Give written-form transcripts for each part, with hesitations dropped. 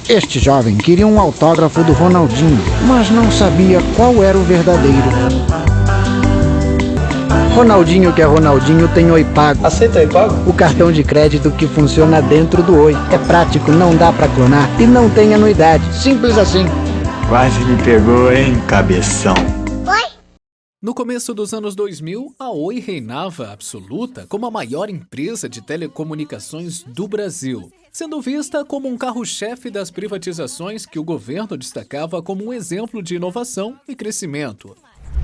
Este jovem queria um autógrafo do Ronaldinho, mas não sabia qual era o verdadeiro. Ronaldinho que é Ronaldinho tem Oi Pago. Aceita Oi Pago? O cartão de crédito que funciona dentro do Oi. É prático, não dá pra clonar e não tem anuidade. Simples assim. Quase me pegou, hein, cabeção. No começo dos anos 2000, a Oi reinava absoluta como a maior empresa de telecomunicações do Brasil, sendo vista como um carro-chefe das privatizações que o governo destacava como um exemplo de inovação e crescimento.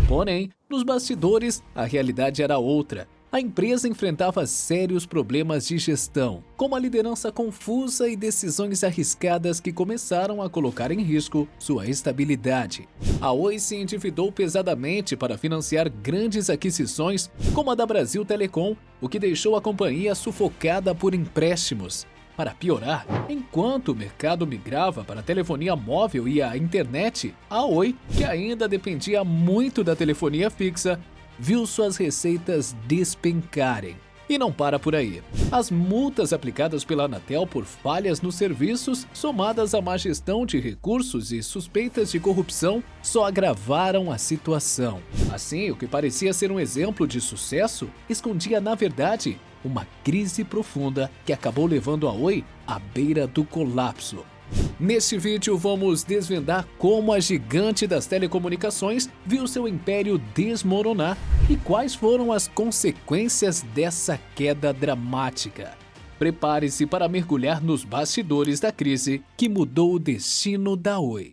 Porém, nos bastidores, a realidade era outra. A empresa enfrentava sérios problemas de gestão, como a liderança confusa e decisões arriscadas que começaram a colocar em risco sua estabilidade. A Oi se endividou pesadamente para financiar grandes aquisições, como a da Brasil Telecom, o que deixou a companhia sufocada por empréstimos. Para piorar, enquanto o mercado migrava para a telefonia móvel e a internet, a Oi, que ainda dependia muito da telefonia fixa, viu suas receitas despencarem. E não para por aí. As multas aplicadas pela Anatel por falhas nos serviços, somadas à má gestão de recursos e suspeitas de corrupção, só agravaram a situação. Assim, o que parecia ser um exemplo de sucesso, escondia, na verdade, uma crise profunda que acabou levando a Oi à beira do colapso. Neste vídeo vamos desvendar como a gigante das telecomunicações viu seu império desmoronar e quais foram as consequências dessa queda dramática. Prepare-se para mergulhar nos bastidores da crise que mudou o destino da Oi.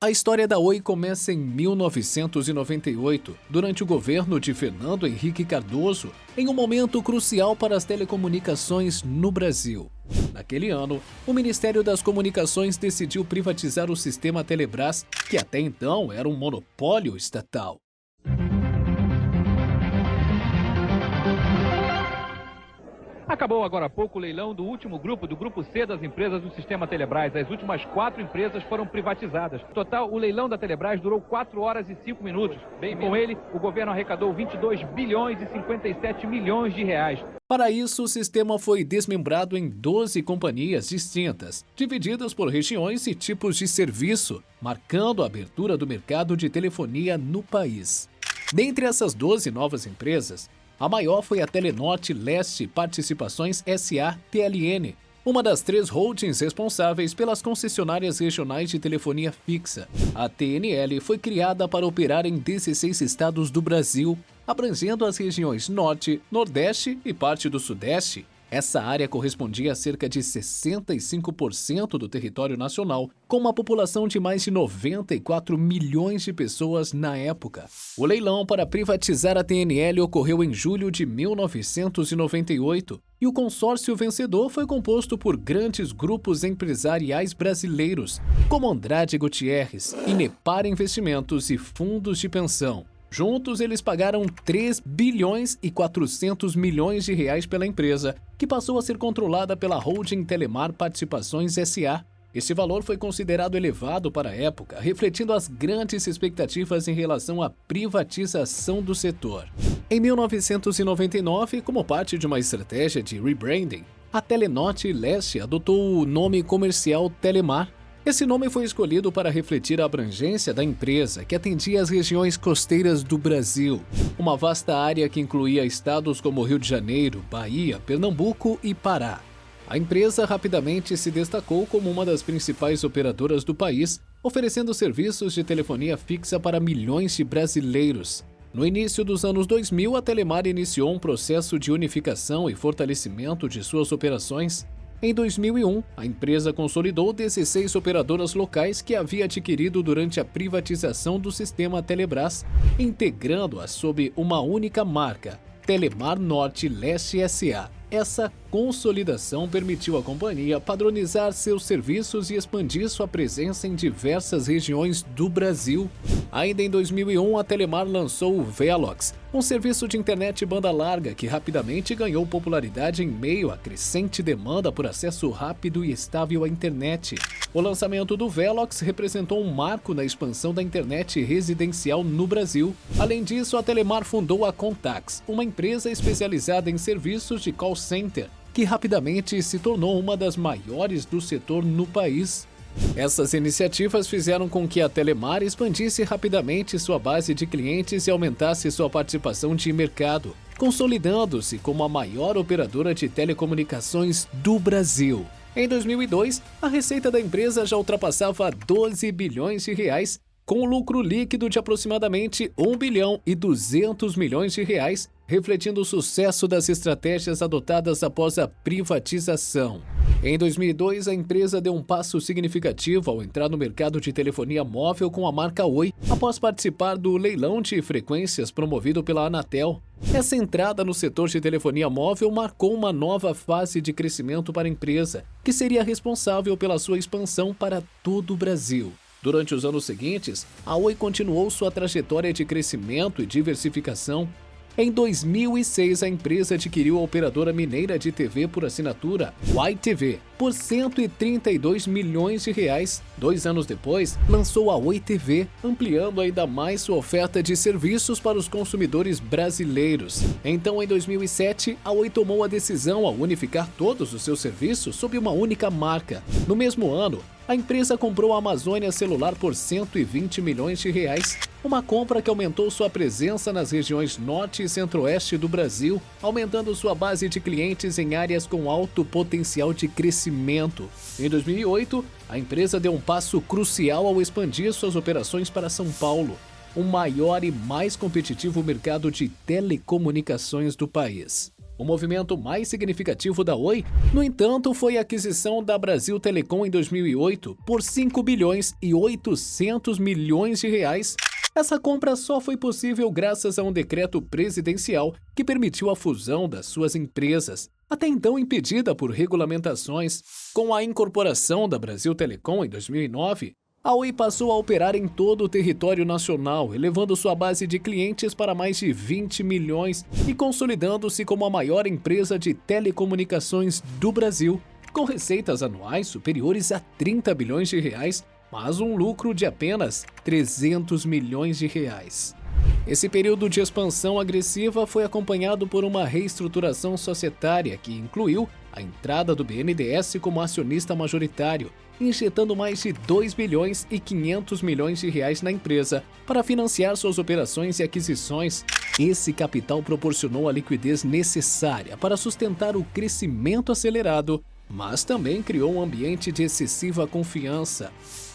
A história da Oi começa em 1998, durante o governo de Fernando Henrique Cardoso, em um momento crucial para as telecomunicações no Brasil. Naquele ano, o Ministério das Comunicações decidiu privatizar o sistema Telebrás, que até então era um monopólio estatal. Acabou agora há pouco o leilão do último grupo, do grupo C das empresas do sistema Telebrás. As últimas 4 empresas foram privatizadas. No total, o leilão da Telebrás durou 4 horas e 5 minutos. Com ele, o governo arrecadou 22 bilhões e 57 milhões de reais. Para isso, o sistema foi desmembrado em 12 companhias distintas, divididas por regiões e tipos de serviço, marcando a abertura do mercado de telefonia no país. Dentre essas 12 novas empresas, a maior foi a Telenorte Leste Participações S.A. TLN, uma das 3 holdings responsáveis pelas concessionárias regionais de telefonia fixa. A TNL foi criada para operar em 16 estados do Brasil, abrangendo as regiões Norte, Nordeste e parte do Sudeste. Essa área correspondia a cerca de 65% do território nacional, com uma população de mais de 94 milhões de pessoas na época. O leilão para privatizar a TNL ocorreu em julho de 1998 e o consórcio vencedor foi composto por grandes grupos empresariais brasileiros, como Andrade Gutierrez, Inepar Investimentos e fundos de pensão. Juntos, eles pagaram 3 bilhões e 400 milhões de reais pela empresa, que passou a ser controlada pela holding Telemar Participações S.A. Esse valor foi considerado elevado para a época, refletindo as grandes expectativas em relação à privatização do setor. Em 1999, como parte de uma estratégia de rebranding, a Telenorte Leste adotou o nome comercial Telemar. Esse nome foi escolhido para refletir a abrangência da empresa, que atendia as regiões costeiras do Brasil, uma vasta área que incluía estados como Rio de Janeiro, Bahia, Pernambuco e Pará. A empresa rapidamente se destacou como uma das principais operadoras do país, oferecendo serviços de telefonia fixa para milhões de brasileiros. No início dos anos 2000, a Telemar iniciou um processo de unificação e fortalecimento de suas operações. Em 2001, a empresa consolidou 16 operadoras locais que havia adquirido durante a privatização do sistema Telebrás, integrando-as sob uma única marca, Telemar Norte Leste S.A. Essa consolidação permitiu à companhia padronizar seus serviços e expandir sua presença em diversas regiões do Brasil. Ainda em 2001, a Telemar lançou o Velox, um serviço de internet banda larga que rapidamente ganhou popularidade em meio à crescente demanda por acesso rápido e estável à internet. O lançamento do Velox representou um marco na expansão da internet residencial no Brasil. Além disso, a Telemar fundou a Contax, uma empresa especializada em serviços de call center, que rapidamente se tornou uma das maiores do setor no país. Essas iniciativas fizeram com que a Telemar expandisse rapidamente sua base de clientes e aumentasse sua participação de mercado, consolidando-se como a maior operadora de telecomunicações do Brasil. Em 2002, a receita da empresa já ultrapassava 12 bilhões de reais, com um lucro líquido de aproximadamente 1 bilhão e 200 milhões de reais, refletindo o sucesso das estratégias adotadas após a privatização. Em 2002, a empresa deu um passo significativo ao entrar no mercado de telefonia móvel com a marca Oi, após participar do leilão de frequências promovido pela Anatel. Essa entrada no setor de telefonia móvel marcou uma nova fase de crescimento para a empresa, que seria responsável pela sua expansão para todo o Brasil. Durante os anos seguintes, a Oi continuou sua trajetória de crescimento e diversificação. Em 2006, a empresa adquiriu a operadora mineira de TV por assinatura, YTV, por 132 milhões de reais. 2 anos depois, lançou a Oi TV, ampliando ainda mais sua oferta de serviços para os consumidores brasileiros. Então, em 2007, a Oi tomou a decisão ao unificar todos os seus serviços sob uma única marca. No mesmo ano, a empresa comprou a Amazônia Celular por 120 milhões de reais, uma compra que aumentou sua presença nas regiões norte e centro-oeste do Brasil, aumentando sua base de clientes em áreas com alto potencial de crescimento. Em 2008, a empresa deu um passo crucial ao expandir suas operações para São Paulo, o maior e mais competitivo mercado de telecomunicações do país. O movimento mais significativo da Oi, no entanto, foi a aquisição da Brasil Telecom em 2008 por 5 bilhões e 800 milhões de reais. Essa compra só foi possível graças a um decreto presidencial que permitiu a fusão das suas empresas, até então impedida por regulamentações. Com a incorporação da Brasil Telecom em 2009, a Oi passou a operar em todo o território nacional, elevando sua base de clientes para mais de 20 milhões e consolidando-se como a maior empresa de telecomunicações do Brasil, com receitas anuais superiores a 30 bilhões de reais, mas um lucro de apenas 300 milhões de reais. Esse período de expansão agressiva foi acompanhado por uma reestruturação societária que incluiu a entrada do BNDES como acionista majoritário, injetando mais de 2 bilhões e 500 milhões de reais na empresa para financiar suas operações e aquisições. Esse capital proporcionou a liquidez necessária para sustentar o crescimento acelerado, mas também criou um ambiente de excessiva confiança.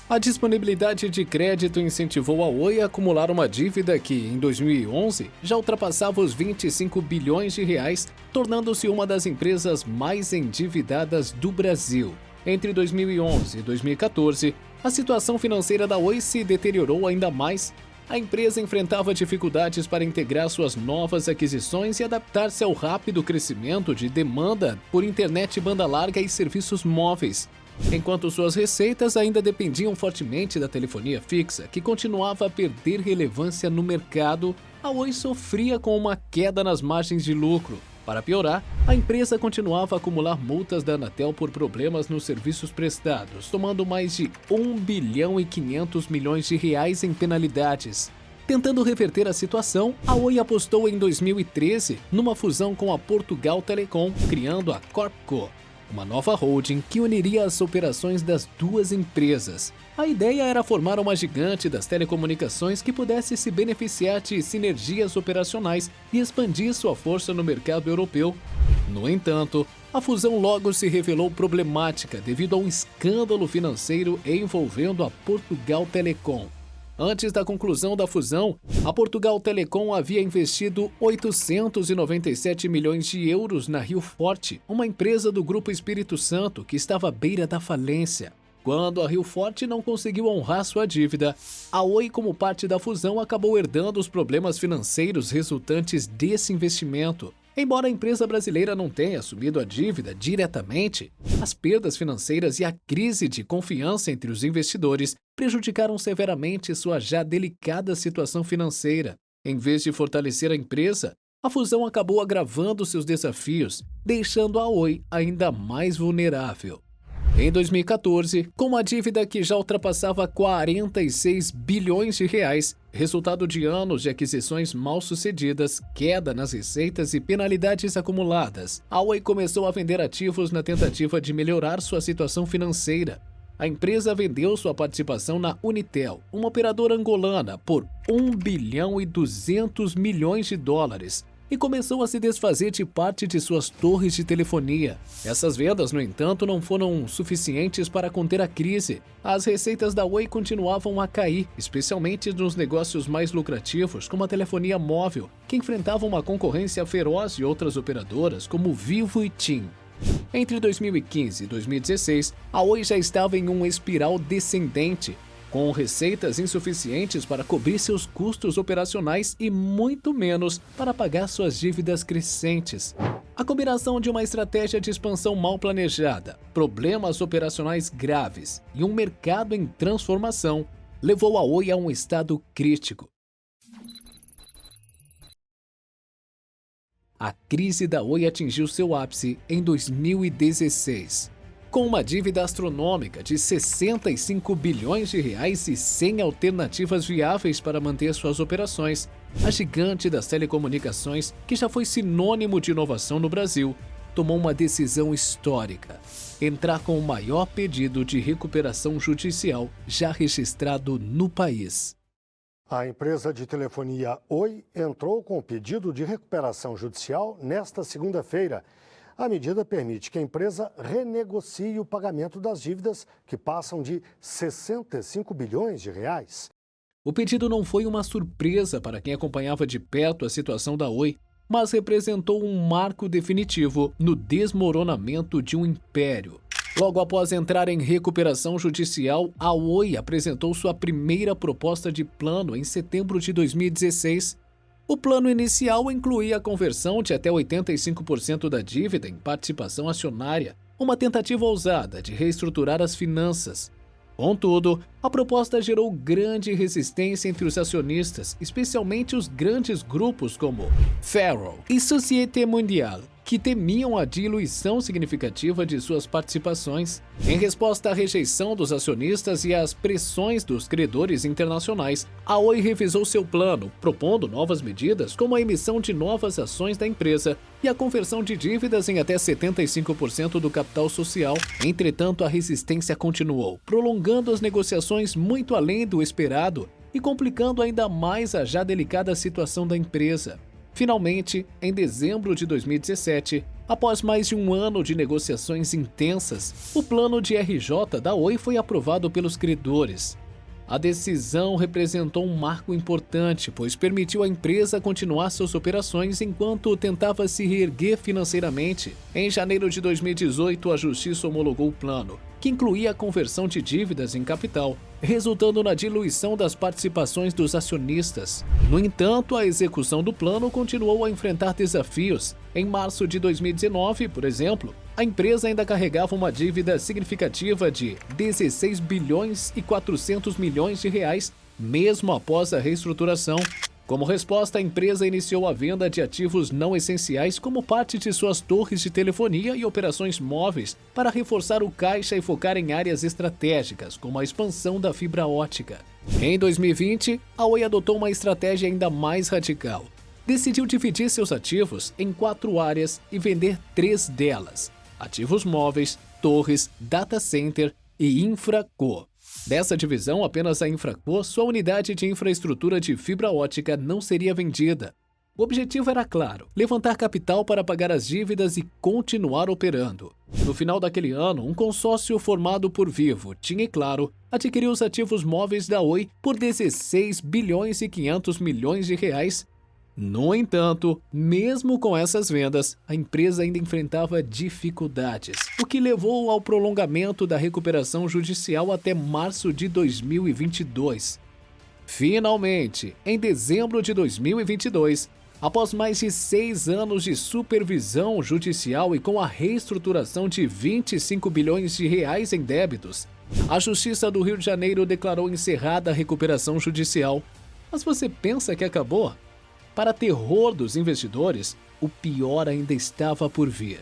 A disponibilidade de crédito incentivou a Oi a acumular uma dívida que, em 2011, já ultrapassava os 25 bilhões de reais, tornando-se uma das empresas mais endividadas do Brasil. Entre 2011 e 2014, a situação financeira da Oi se deteriorou ainda mais. A empresa enfrentava dificuldades para integrar suas novas aquisições e adaptar-se ao rápido crescimento de demanda por internet banda larga e serviços móveis. Enquanto suas receitas ainda dependiam fortemente da telefonia fixa, que continuava a perder relevância no mercado, a Oi sofria com uma queda nas margens de lucro. Para piorar, a empresa continuava a acumular multas da Anatel por problemas nos serviços prestados, tomando mais de 1 bilhão e 500 milhões de reais em penalidades. Tentando reverter a situação, a Oi apostou em 2013 numa fusão com a Portugal Telecom, criando a Corpco, uma nova holding que uniria as operações das duas empresas. A ideia era formar uma gigante das telecomunicações que pudesse se beneficiar de sinergias operacionais e expandir sua força no mercado europeu. No entanto, a fusão logo se revelou problemática devido a um escândalo financeiro envolvendo a Portugal Telecom. Antes da conclusão da fusão, a Portugal Telecom havia investido 897 milhões de euros na Rio Forte, uma empresa do Grupo Espírito Santo que estava à beira da falência. Quando a Rio Forte não conseguiu honrar sua dívida, a Oi, como parte da fusão, acabou herdando os problemas financeiros resultantes desse investimento. Embora a empresa brasileira não tenha assumido a dívida diretamente, as perdas financeiras e a crise de confiança entre os investidores prejudicaram severamente sua já delicada situação financeira. Em vez de fortalecer a empresa, a fusão acabou agravando seus desafios, deixando a Oi ainda mais vulnerável. Em 2014, com uma dívida que já ultrapassava 46 bilhões de reais, resultado de anos de aquisições mal sucedidas, queda nas receitas e penalidades acumuladas, a Oi começou a vender ativos na tentativa de melhorar sua situação financeira. A empresa vendeu sua participação na Unitel, uma operadora angolana, por 1 bilhão e 200 milhões de dólares, e começou a se desfazer de parte de suas torres de telefonia. Essas vendas, no entanto, não foram suficientes para conter a crise. As receitas da Oi continuavam a cair, especialmente nos negócios mais lucrativos, como a telefonia móvel, que enfrentava uma concorrência feroz de outras operadoras, como Vivo e TIM. Entre 2015 e 2016, a Oi já estava em uma espiral descendente, com receitas insuficientes para cobrir seus custos operacionais e muito menos para pagar suas dívidas crescentes. A combinação de uma estratégia de expansão mal planejada, problemas operacionais graves e um mercado em transformação levou a Oi a um estado crítico. A crise da Oi atingiu seu ápice em 2016. Com uma dívida astronômica de 65 bilhões de reais e sem alternativas viáveis para manter suas operações, a gigante das telecomunicações, que já foi sinônimo de inovação no Brasil, tomou uma decisão histórica: entrar com o maior pedido de recuperação judicial já registrado no país. A empresa de telefonia Oi entrou com o pedido de recuperação judicial nesta segunda-feira. A medida permite que a empresa renegocie o pagamento das dívidas, que passam de 65 bilhões de reais. O pedido não foi uma surpresa para quem acompanhava de perto a situação da Oi, mas representou um marco definitivo no desmoronamento de um império. Logo após entrar em recuperação judicial, a Oi apresentou sua primeira proposta de plano em setembro de 2016. O plano inicial incluía a conversão de até 85% da dívida em participação acionária, uma tentativa ousada de reestruturar as finanças. Contudo, a proposta gerou grande resistência entre os acionistas, especialmente os grandes grupos como Farrow e Société Mondiale, que temiam a diluição significativa de suas participações. Em resposta à rejeição dos acionistas e às pressões dos credores internacionais, a Oi revisou seu plano, propondo novas medidas como a emissão de novas ações da empresa e a conversão de dívidas em até 75% do capital social. Entretanto, a resistência continuou, prolongando as negociações muito além do esperado e complicando ainda mais a já delicada situação da empresa. Finalmente, em dezembro de 2017, após mais de um ano de negociações intensas, o plano de RJ da Oi foi aprovado pelos credores. A decisão representou um marco importante, pois permitiu à empresa continuar suas operações enquanto tentava se reerguer financeiramente. Em janeiro de 2018, a Justiça homologou o plano, que incluía a conversão de dívidas em capital, resultando na diluição das participações dos acionistas. No entanto, a execução do plano continuou a enfrentar desafios. Em março de 2019, por exemplo, a empresa ainda carregava uma dívida significativa de 16 bilhões e 400 milhões de reais, mesmo após a reestruturação. Como resposta, a empresa iniciou a venda de ativos não essenciais como parte de suas torres de telefonia e operações móveis para reforçar o caixa e focar em áreas estratégicas, como a expansão da fibra ótica. Em 2020, a Oi adotou uma estratégia ainda mais radical. Decidiu dividir seus ativos em 4 áreas e vender 3 delas: ativos móveis, torres, data center e InfraCo. Dessa divisão, apenas a InfraCo, sua unidade de infraestrutura de fibra ótica, não seria vendida. O objetivo era claro: levantar capital para pagar as dívidas e continuar operando. No final daquele ano, um consórcio formado por Vivo, TIM e Claro adquiriu os ativos móveis da Oi por 16 bilhões e 500 milhões de reais. No entanto, mesmo com essas vendas, a empresa ainda enfrentava dificuldades, o que levou ao prolongamento da recuperação judicial até março de 2022. Finalmente, em dezembro de 2022, após mais de 6 anos de supervisão judicial e com a reestruturação de 25 bilhões de reais em débitos, a Justiça do Rio de Janeiro declarou encerrada a recuperação judicial. Mas você pensa que acabou? Para terror dos investidores, o pior ainda estava por vir.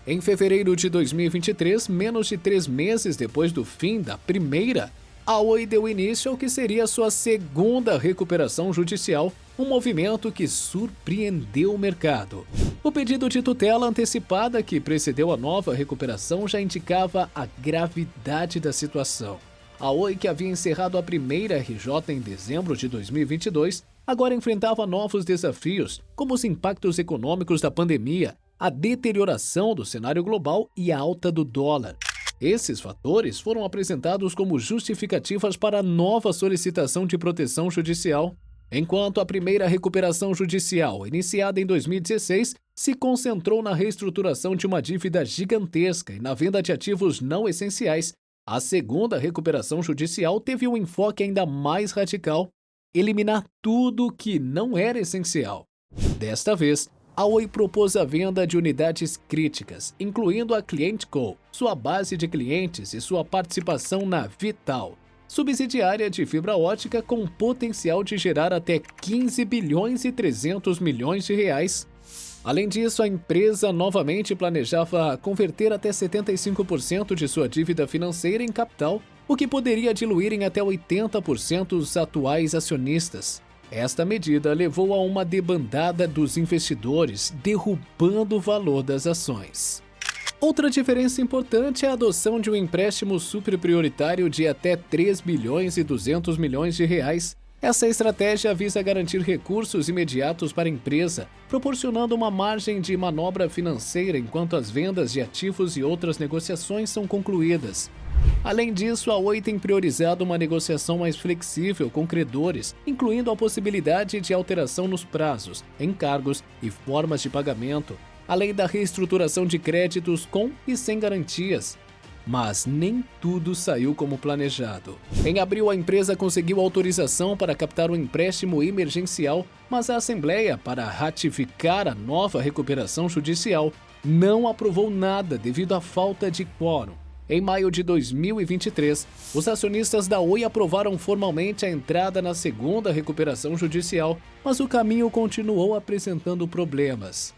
Em fevereiro de 2023, menos de 3 meses depois do fim da primeira, a Oi deu início ao que seria sua segunda recuperação judicial, um movimento que surpreendeu o mercado. O pedido de tutela antecipada que precedeu a nova recuperação já indicava a gravidade da situação. A Oi, que havia encerrado a primeira RJ em dezembro de 2022, agora enfrentava novos desafios, como os impactos econômicos da pandemia, a deterioração do cenário global e a alta do dólar. Esses fatores foram apresentados como justificativas para a nova solicitação de proteção judicial. Enquanto a primeira recuperação judicial, iniciada em 2016, se concentrou na reestruturação de uma dívida gigantesca e na venda de ativos não essenciais, a segunda recuperação judicial teve um enfoque ainda mais radical: eliminar tudo que não era essencial. Desta vez, a Oi propôs a venda de unidades críticas, incluindo a ClientCo, sua base de clientes e sua participação na Vital, subsidiária de fibra ótica com potencial de gerar até 15 bilhões e 300 milhões de reais. Além disso, a empresa novamente planejava converter até 75% de sua dívida financeira em capital, o que poderia diluir em até 80% os atuais acionistas. Esta medida levou a uma debandada dos investidores, derrubando o valor das ações. Outra diferença importante é a adoção de um empréstimo superprioritário de até 3 bilhões e 200 milhões de reais. Essa estratégia visa garantir recursos imediatos para a empresa, proporcionando uma margem de manobra financeira enquanto as vendas de ativos e outras negociações são concluídas. Além disso, a Oi tem priorizado uma negociação mais flexível com credores, incluindo a possibilidade de alteração nos prazos, encargos e formas de pagamento, além da reestruturação de créditos com e sem garantias. Mas nem tudo saiu como planejado. Em abril, a empresa conseguiu autorização para captar um empréstimo emergencial, mas a Assembleia, para ratificar a nova recuperação judicial, não aprovou nada devido à falta de quórum. Em maio de 2023, os acionistas da Oi aprovaram formalmente a entrada na segunda recuperação judicial, mas o caminho continuou apresentando problemas.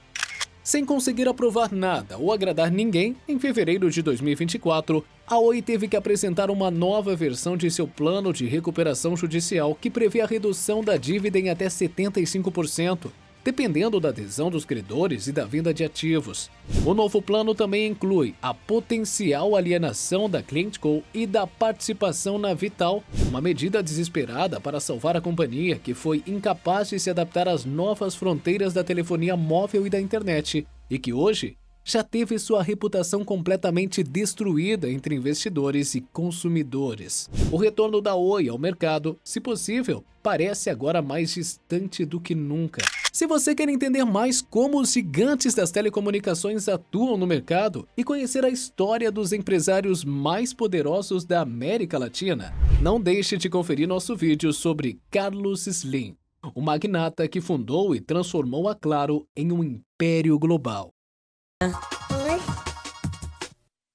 Sem conseguir aprovar nada ou agradar ninguém, em fevereiro de 2024, a Oi teve que apresentar uma nova versão de seu plano de recuperação judicial que prevê a redução da dívida em até 75%, dependendo da adesão dos credores e da venda de ativos. O novo plano também inclui a potencial alienação da ClientCo e da participação na Vital, uma medida desesperada para salvar a companhia que foi incapaz de se adaptar às novas fronteiras da telefonia móvel e da internet, e que hoje já teve sua reputação completamente destruída entre investidores e consumidores. O retorno da Oi ao mercado, se possível, parece agora mais distante do que nunca. Se você quer entender mais como os gigantes das telecomunicações atuam no mercado e conhecer a história dos empresários mais poderosos da América Latina, não deixe de conferir nosso vídeo sobre Carlos Slim, o magnata que fundou e transformou a Claro em um império global.